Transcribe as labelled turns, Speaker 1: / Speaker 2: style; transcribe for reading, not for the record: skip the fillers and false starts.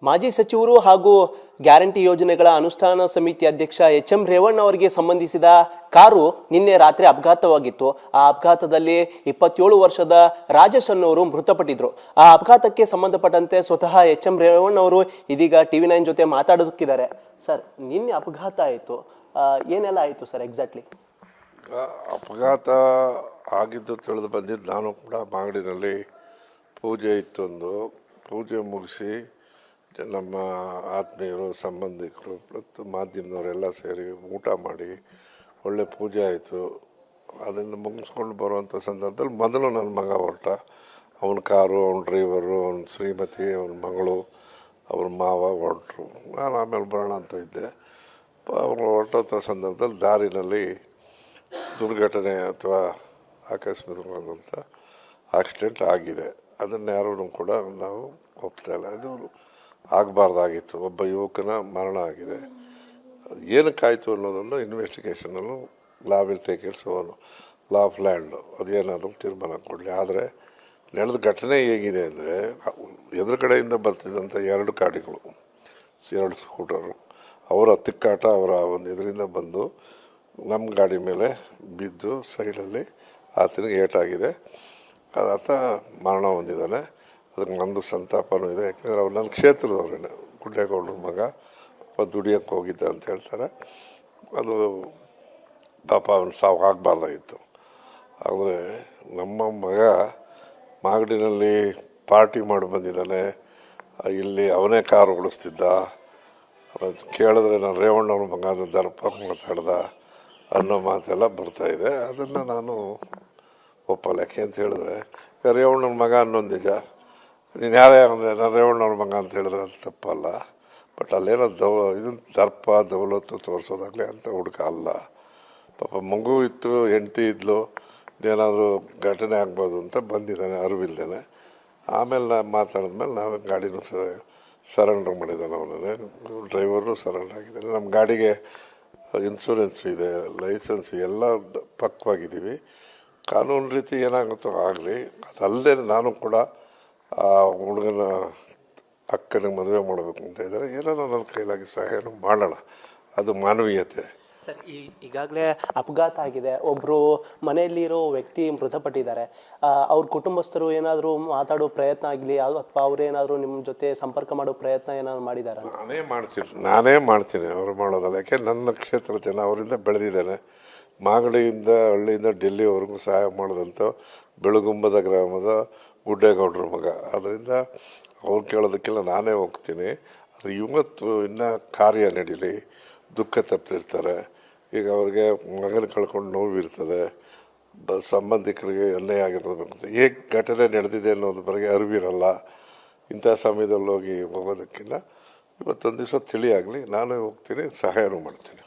Speaker 1: ಮಾಜಿ ಸಚಿವರು ಹಾಗೂ ಗ್ಯಾರಂಟಿ ಯೋಜನೆಗಳ ಅನುಷ್ಠಾನ ಸಮಿತಿ ಅಧ್ಯಕ್ಷ ಎಚ್ ಎಂ ರೇವಣ್ಣ ಅವರಿಗೆ ಸಂಬಂಧಿಸಿದ ಕಾರು ನಿನ್ನೆ ರಾತ್ರಿ ಅಪಘಾತವಾಗಿತ್ತು. ಆ ಅಪಘಾತದಲ್ಲಿ 27 ವರ್ಷದ ರಾಜೇಶ್ ಅನ್ನೋರು ಮೃತಪಟ್ಟಿದ್ರು. ಆ ಅಪಘಾತಕ್ಕೆ ಸಂಬಂಧಪಟ್ಟಂತೆ ಸ್ವತಃ ಎಚ್ ಎಂ ರೇವಣ್ಣ ಅವರು ಇದೀಗ TV9 ಜೊತೆ ಮಾತಾಡೋದಕ್ಕಿದ್ದಾರೆ. ಸರ್, ನಿನ್ನೆ ಅಪಘಾತ ಆಯಿತು, ಏನೆಲ್ಲ ಆಯಿತು ಸರ್ ಎಕ್ಸಾಕ್ಟ್ಲಿ?
Speaker 2: ಅಪಘಾತ ಆಗಿದ್ದು ತಿಳಿದು ಬಂದಿದ್ದು. ನಾನು ಕೂಡ ಮಾಗಡಿನಲ್ಲಿ ಪೂಜೆ ಇತ್ತೊಂದು, ಪೂಜೆ ಮುಗಿಸಿ ನಮ್ಮ ಆತ್ಮೀಯರು, ಸಂಬಂಧಿಕರು ಮತ್ತು ಮಾಧ್ಯಮದವರೆಲ್ಲ ಸೇರಿ ಊಟ ಮಾಡಿ ಒಳ್ಳೆ ಪೂಜೆ ಆಯಿತು. ಅದನ್ನು ಮುಗಿಸ್ಕೊಂಡು ಬರುವಂಥ ಸಂದರ್ಭದಲ್ಲಿ ಮೊದಲು ನನ್ನ ಮಗ ಹೊರಟ. ಅವನ ಕಾರು, ಅವನ ಡ್ರೈವರು, ಅವನ ಶ್ರೀಮತಿ, ಅವನ ಮಗಳು, ಅವ್ರ ಮಾವ ಹೊರಟರು. ನಾನು ಆಮೇಲೆ ಬರೋಣ ಅಂತ ಇದ್ದೆ. ಅವರು ಹೊರಟಂಥ ಸಂದರ್ಭದಲ್ಲಿ ದಾರಿನಲ್ಲಿ ದುರ್ಘಟನೆ ಅಥವಾ ಆಕಸ್ಮಿಕವಾದಂಥ ಆಕ್ಸಿಡೆಂಟ್ ಆಗಿದೆ. ಅದನ್ನು ಯಾರೂ ಕೂಡ ನಾವು ಒಪ್ತಾಯಿಲ್ಲ. ಇದು ಆಗಬಾರ್ದಾಗಿತ್ತು. ಒಬ್ಬ ಯುವಕನ ಮರಣ ಆಗಿದೆ. ಏನಕ್ಕಾಯಿತು ಅನ್ನೋದನ್ನು ಇನ್ವೆಸ್ಟಿಗೇಷನಲ್ಲೂ law will take its own, law of land ಅದೇನಾದರೂ ತೀರ್ಮಾನ ಕೊಡಲಿ. ಆದರೆ ನಡೆದ ಘಟನೆ ಹೇಗಿದೆ ಅಂದರೆ, ಎದುರುಗಡೆಯಿಂದ ಬರ್ತಿದ್ದಂಥ 2 ಗಾಡಿಗಳು, 2 ಸ್ಕೂಟರು, ಅವರ ತಿಕ್ಕಾಟ, ಅವರ ಒಂದು ಇದರಿಂದ ಬಂದು ನಮ್ಮ ಗಾಡಿ ಮೇಲೆ ಬಿದ್ದು ಸೈಡಲ್ಲಿ ಆತನಿಗೆ ಏಟಾಗಿದೆ. ಆತ ಮರಣ ಹೊಂದಿದ್ದಾನೆ. ಅದಕ್ಕೆ ನಂದು ಸಂತಾಪನೂ ಇದೆ. ಯಾಕೆಂದರೆ ಅವ್ರು ನನ್ನ ಕ್ಷೇತ್ರದವ್ರೇನೆ, ಗುಡ್ಡೇಗೌಡರ ಮಗ, ದುಡಿಯೋಕ್ಕೆ ಹೋಗಿದ್ದ ಅಂತ ಹೇಳ್ತಾರೆ. ಅದು ಪಾಪ ಅವನು ಸಾವು ಆಗಬಾರ್ದಾಗಿತ್ತು. ಆದರೆ ನಮ್ಮ ಮಗ ಮಾಗಡಿನಲ್ಲಿ ಪಾರ್ಟಿ ಮಾಡಿ ಬಂದಿದ್ದಾನೆ, ಇಲ್ಲಿ ಅವನೇ ಕಾರು ಓಡಿಸ್ತಿದ್ದ. ಕೇಳಿದ್ರೆ ನಾನು ರೇವಣ್ಣವ್ರ ಮಗ ಅದು ದರ್ಪ ಮಾತಾಡ್ದ ಅನ್ನೋ ಮಾತೆಲ್ಲ ಬರ್ತಾಯಿದೆ. ಅದನ್ನು ನಾನು ಒಪ್ಪಲ್ಲ. ಯಾಕೆ ಅಂತ ಹೇಳಿದ್ರೆ, ರೇವಣ್ಣನ ಮಗ ಅನ್ನೋದು ನಿಜ. ನೀನು ಯಾರೇ ಅಂದರೆ ನಾನು ರೇವಣ್ಣವ್ರ ಮಗ ಅಂತ ಹೇಳಿದ್ರೆ ಅದು ತಪ್ಪಲ್ಲ. ಬಟ್ ಅಲ್ಲೇನೋ ಇದು ದರ್ಪ ದೌಲತ್ತು ತೋರಿಸೋದಾಗಲಿ ಅಂತ ಹುಡುಗ ಅಲ್ಲ. ಪಾಪ ಮಗು ಇತ್ತು, ಹೆಂಡತಿ ಇದ್ಲು, ಏನಾದರೂ ಘಟನೆ ಆಗ್ಬೋದು ಅಂತ ಬಂದಿದ್ದಾನೆ ಅರಿವಿಲ್ದೇನೆ. ಆಮೇಲೆ ನಾನು ಮಾತಾಡಿದ್ಮೇಲೆ ನಾವು ಗಾಡಿನೂ ಸರೆಂಡರ್ ಮಾಡಿದ್ದಾನೆ. ಅವನೇ ಡ್ರೈವರು ಸರೆಂಡರ್ ಆಗಿದ್ದಾನೆ. ನಮ್ಮ ಗಾಡಿಗೆ ಇನ್ಶೂರೆನ್ಸ್ ಇದೆ, ಲೈಸೆನ್ಸ್ ಎಲ್ಲ ಪಕ್ವಾಗಿದ್ದೀವಿ. ಕಾನೂನು ರೀತಿ ಏನಾಗುತ್ತೋ ಆಗಲಿ. ಅದಲ್ಲದೆ ನಾನು ಕೂಡ ಆ ಹುಡುಗನ ಅಕ್ಕನಿಗೆ ಮದುವೆ ಮಾಡಬೇಕು ಅಂತ ಇದ್ದಾರೆ. ಏನೋ ನನ್ನ ಕೈಲಾಗಿ ಸಹಾಯನೂ ಮಾಡೋಣ. ಅದು ಮಾನವೀಯತೆ.
Speaker 1: ಸರ್, ಈಗಾಗಲೇ ಅಪಘಾತ ಆಗಿದೆ, ಒಬ್ಬರು ಮನೆಯಲ್ಲಿರೋ ವ್ಯಕ್ತಿ ಮೃತಪಟ್ಟಿದ್ದಾರೆ. ಅವ್ರ ಕುಟುಂಬಸ್ಥರು ಏನಾದರೂ ಮಾತಾಡೋ ಪ್ರಯತ್ನ ಆಗಲಿ ಅಥವಾ ಅವರೇನಾದರೂ ನಿಮ್ಮ ಜೊತೆ ಸಂಪರ್ಕ ಮಾಡೋ ಪ್ರಯತ್ನ ಏನಾದ್ರು ಮಾಡಿದ್ದಾರೆ?
Speaker 2: ನಾನೇ ಮಾಡ್ತೀನಿ ಅವ್ರು ಮಾಡೋದಲ್ಲ. ಯಾಕೆ ನನ್ನ ಕ್ಷೇತ್ರ ಜನ, ಅವರಿಂದ ಬೆಳೆದಿದ್ದೇನೆ. ಮಾಗಡಿಯಿಂದ ಹಳ್ಳಿಯಿಂದ ಡೆಲ್ಲಿವರೆಗೂ ಸಹಾಯ ಮಾಡಿದಂಥ ಬೆಳಗುಂಬದ ಗ್ರಾಮದ ಗುಡ್ಡೇಗೌಡರ ಮಗ. ಅದರಿಂದ ಅವ್ರು ಕೇಳೋದಕ್ಕೆಲ್ಲ ನಾನೇ ಹೋಗ್ತೀನಿ. ಆದರೆ ಇವತ್ತು ಇನ್ನೂ ಕಾರ್ಯ ನಡೀಲಿ, ದುಃಖ ತಪ್ಪಿರ್ತಾರೆ. ಈಗ ಅವ್ರಿಗೆ ಮಗನ ಕಳ್ಕೊಂಡು ನೋವಿರ್ತದೆ, ಸಂಬಂಧಿಕರಿಗೆ ಅನ್ಯಾಯ ಆಗಿರೋದು, ಹೇಗೆ ಘಟನೆ ನಡೆದಿದೆ ಅನ್ನೋದ್ರ ಬಗ್ಗೆ ಅರಿವಿರಲ್ಲ. ಇಂಥ ಸಮಯದಲ್ಲಿ ಹೋಗೋದಕ್ಕಿಂತ ಇವತ್ತೊಂದು ದಿವಸ ತಿಳಿಯಾಗಲಿ, ನಾನೇ ಹೋಗ್ತೀನಿ, ಸಹಾಯನೂ ಮಾಡ್ತೀನಿ.